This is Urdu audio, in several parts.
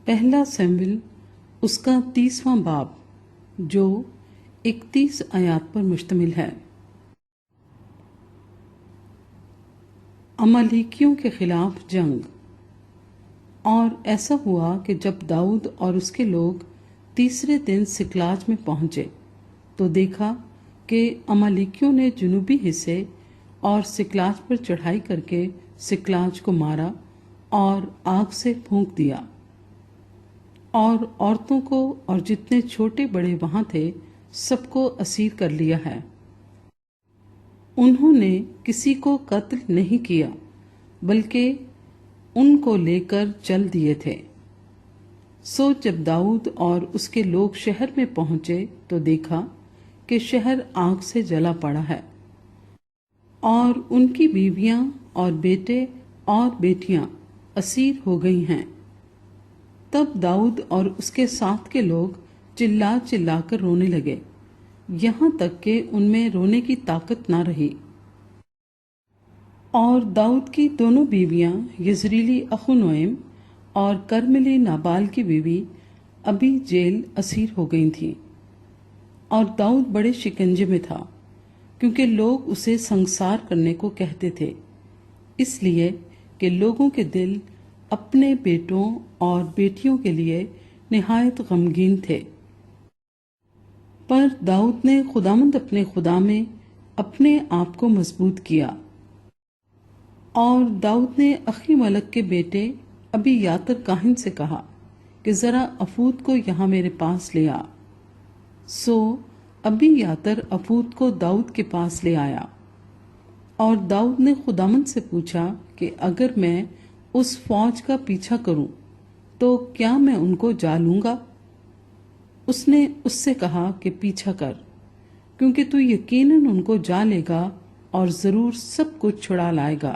پہلا سیموئیل اس کا 30واں باب جو 31 آیات پر مشتمل ہے۔ عمالیکیوں کے خلاف جنگ۔ اور ایسا ہوا کہ جب داؤد اور اس کے لوگ تیسرے دن سکلاج میں پہنچے تو دیکھا کہ عمالیکیوں نے جنوبی حصے اور سکلاج پر چڑھائی کر کے سکلاج کو مارا اور آگ سے پھونک دیا، اور عورتوں کو اور جتنے چھوٹے بڑے وہاں تھے سب کو اسیر کر لیا ہے۔ انہوں نے کسی کو قتل نہیں کیا بلکہ ان کو لے کر چل دیے تھے۔ سو جب داؤد اور اس کے لوگ شہر میں پہنچے تو دیکھا کہ شہر آگ سے جلا پڑا ہے، اور ان کی بیویاں اور بیٹے اور بیٹیاں اسیر ہو گئی ہیں۔ تب داؤد اور اس کے ساتھ کے لوگ چلا چلا کر رونے لگے، یہاں تک کہ ان میں رونے کی طاقت نہ رہی۔ اور داؤد کی دونوں بیویاں یزریلی اخنوئم اور کرملی نابال کی بیوی ابی جیل اسیر ہو گئی تھیں، اور داؤد بڑے شکنجے میں تھا کیونکہ لوگ اسے سنگسار کرنے کو کہتے تھے، اس لیے کہ لوگوں کے دل اپنے بیٹوں اور بیٹیوں کے لیے نہایت غمگین تھے۔ پر داؤد نے خداوند اپنے خدا میں اپنے آپ کو مضبوط کیا۔ اور داؤد نے اخی ملک کے بیٹے ابی یاتر کاہن سے کہا کہ ذرا افود کو یہاں میرے پاس لے آ۔ سو ابی یاتر افود کو داؤد کے پاس لے آیا، اور داؤد نے خداوند سے پوچھا کہ اگر میں اس فوج کا پیچھا کروں تو کیا میں ان کو جا لوں گا؟ اس نے اس سے کہا کہ پیچھا کر، کیونکہ تو یقیناً ان کو جا لے گا اور ضرور سب کچھ چھڑا لائے گا۔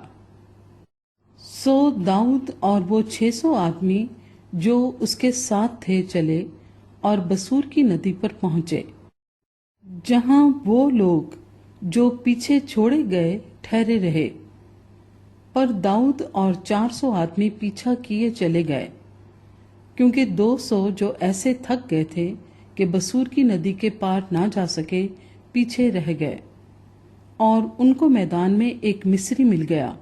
سو داؤد اور وہ 600 آدمی جو اس کے ساتھ تھے چلے اور بسور کی ندی پر پہنچے، جہاں وہ لوگ جو پیچھے چھوڑے گئے ٹھہرے رہے۔ پر داؤد اور 400 آدمی پیچھا کیے چلے گئے، کیونکہ 200 جو ایسے تھک گئے تھے کہ بسور کی ندی کے پار نہ جا سکے پیچھے رہ گئے۔ اور ان کو میدان میں ایک مصری مل گیا،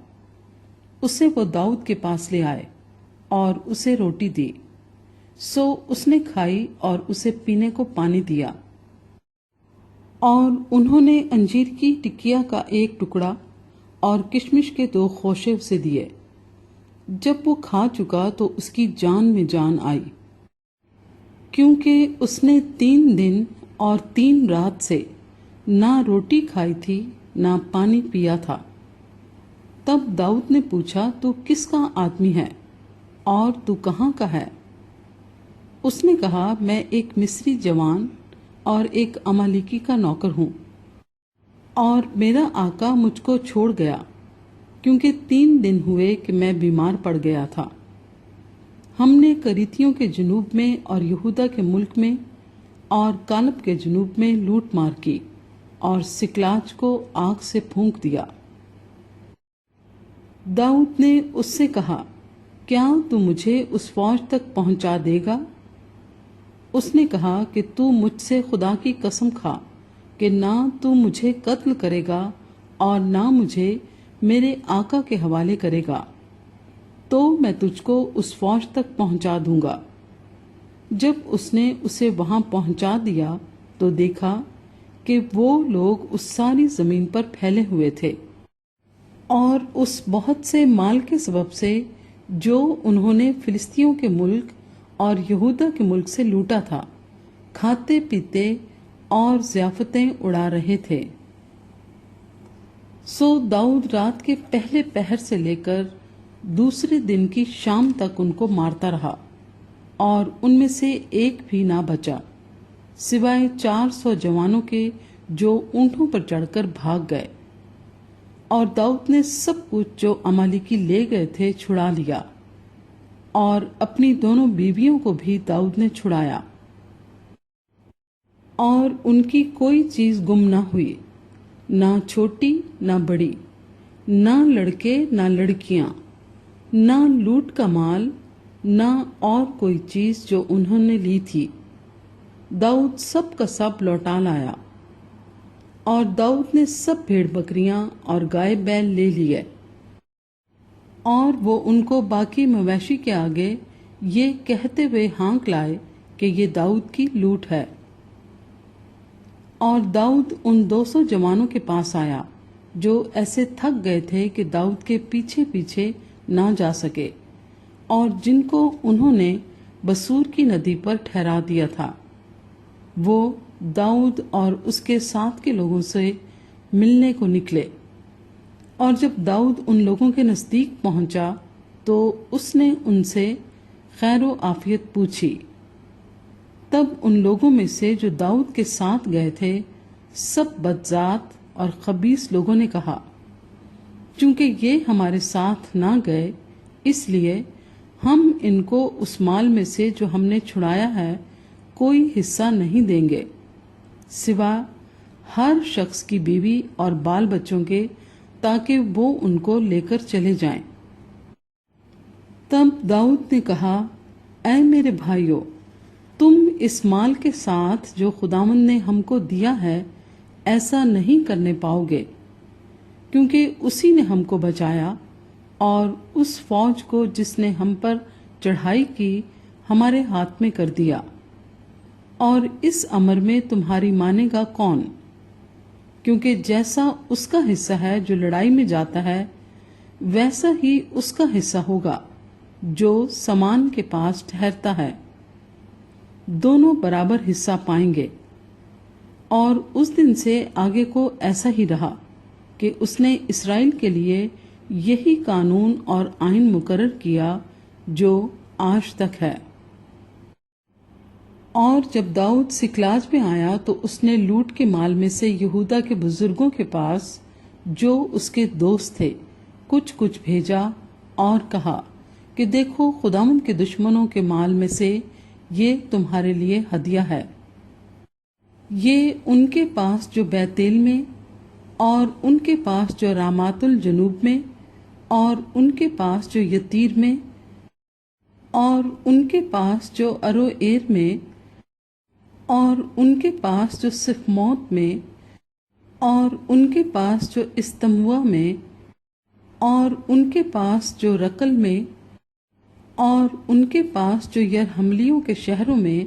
اسے وہ داؤد کے پاس لے آئے اور اسے روٹی دی۔ سو اس نے کھائی اور اسے پینے کو پانی دیا۔ اور انہوں نے انجیر کی ٹکیا کا ایک ٹکڑا اور کشمش کے 2 خوشے اسے دیے۔ جب وہ کھا چکا تو اس کی جان میں جان آئی، کیونکہ اس نے 3 دن اور 3 رات سے نہ روٹی کھائی تھی نہ پانی پیا تھا۔ تب داؤد نے پوچھا تو کس کا آدمی ہے اور تو کہاں کا ہے؟ اس نے کہا میں ایک مصری جوان اور ایک عمالیکی کا نوکر ہوں، اور میرا آقا مجھ کو چھوڑ گیا کیونکہ 3 دن ہوئے کہ میں بیمار پڑ گیا تھا۔ ہم نے کریتیوں کے جنوب میں اور یہودا کے ملک میں اور کالب کے جنوب میں لوٹ مار کی اور سکلاج کو آگ سے پھونک دیا۔ داؤد نے اس سے کہا کیا تو مجھے اس فوج تک پہنچا دے گا؟ اس نے کہا کہ تو مجھ سے خدا کی قسم کھا کہ نہ تو مجھے قتل کرے گا اور نہ مجھے میرے آقا کے حوالے کرے گا، تو میں تجھ کو اس فوج تک پہنچا دوں گا۔ جب اس نے اسے وہاں پہنچا دیا تو دیکھا کہ وہ لوگ اس ساری زمین پر پھیلے ہوئے تھے، اور اس بہت سے مال کے سبب سے جو انہوں نے فلسطینیوں کے ملک اور یہودا کے ملک سے لوٹا تھا، کھاتے پیتے اور ضیافتیں اڑا رہے تھے۔ سو داؤد رات کے پہلے پہر سے لے کر دوسرے دن کی شام تک ان کو مارتا رہا، اور ان میں سے ایک بھی نہ بچا سوائے 400 جوانوں کے جو اونٹوں پر چڑھ کر بھاگ گئے۔ اور داؤد نے سب کچھ جو عمالیکی لے گئے تھے چھڑا لیا، اور اپنی دونوں بیویوں کو بھی داؤد نے چھڑایا، اور ان کی کوئی چیز گم نہ ہوئی، نہ چھوٹی نہ بڑی، نہ لڑکے نہ لڑکیاں، نہ لوٹ کا مال، نہ اور کوئی چیز جو انہوں نے لی تھی۔ داؤد سب کا سب لوٹا لایا، اور داؤد نے سب بھیڑ بکریاں اور گائے بیل لے لیے، اور وہ ان کو باقی مویشی کے آگے یہ کہتے ہوئے ہانک لائے کہ یہ داؤد کی لوٹ ہے۔ اور داؤد ان 200 جوانوں کے پاس آیا جو ایسے تھک گئے تھے کہ داؤد کے پیچھے پیچھے نہ جا سکے، اور جن کو انہوں نے بسور کی ندی پر ٹھہرا دیا تھا۔ وہ داؤد اور اس کے ساتھ کے لوگوں سے ملنے کو نکلے، اور جب داؤد ان لوگوں کے نزدیک پہنچا تو اس نے ان سے خیر و عافیت پوچھی۔ تب ان لوگوں میں سے جو داؤد کے ساتھ گئے تھے سب بدذات اور خبیث لوگوں نے کہا، چونکہ یہ ہمارے ساتھ نہ گئے، اس لیے ہم ان کو اس مال میں سے جو ہم نے چھڑایا ہے کوئی حصہ نہیں دیں گے، سوا ہر شخص کی بیوی اور بال بچوں کے، تاکہ وہ ان کو لے کر چلے جائیں۔ تب داؤد نے کہا، اے میرے بھائیو، تم اس مال کے ساتھ جو خداوند نے ہم کو دیا ہے ایسا نہیں کرنے پاؤ گے، کیونکہ اسی نے ہم کو بچایا اور اس فوج کو جس نے ہم پر چڑھائی کی ہمارے ہاتھ میں کر دیا۔ اور اس امر میں تمہاری مانے گا کون؟ کیونکہ جیسا اس کا حصہ ہے جو لڑائی میں جاتا ہے، ویسا ہی اس کا حصہ ہوگا جو سامان کے پاس ٹھہرتا ہے، دونوں برابر حصہ پائیں گے۔ اور اس دن سے آگے کو ایسا ہی رہا کہ اس نے اسرائیل کے لیے یہی قانون اور آئین مقرر کیا جو آج تک ہے۔ اور جب داؤد سکلاج میں آیا تو اس نے لوٹ کے مال میں سے یہودا کے بزرگوں کے پاس جو اس کے دوست تھے کچھ بھیجا، اور کہا کہ دیکھو، خداوند کے دشمنوں کے مال میں سے یہ تمہارے لیے ہدیہ ہے۔ یہ ان کے پاس جو بیتیل میں، اور ان کے پاس جو رامات الجنوب میں، اور ان کے پاس جو یتیر میں، اور ان کے پاس جو اروئیر میں، اور ان کے پاس جو سفموت میں، اور ان کے پاس جو استموا میں، اور ان کے پاس جو رکل میں، اور ان کے پاس جو یرحملیوں کے شہروں میں،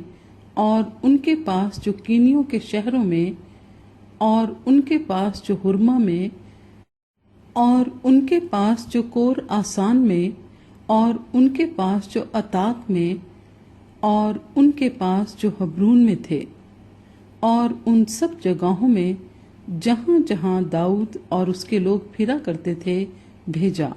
اور ان کے پاس جو کینیوں کے شہروں میں، اور ان کے پاس جو ہرما میں، اور ان کے پاس جو کور آسان میں، اور ان کے پاس جو عتاق میں، اور ان کے پاس جو حبرون میں تھے، اور ان سب جگہوں میں جہاں جہاں داؤد اور اس کے لوگ پھرا کرتے تھے بھیجا۔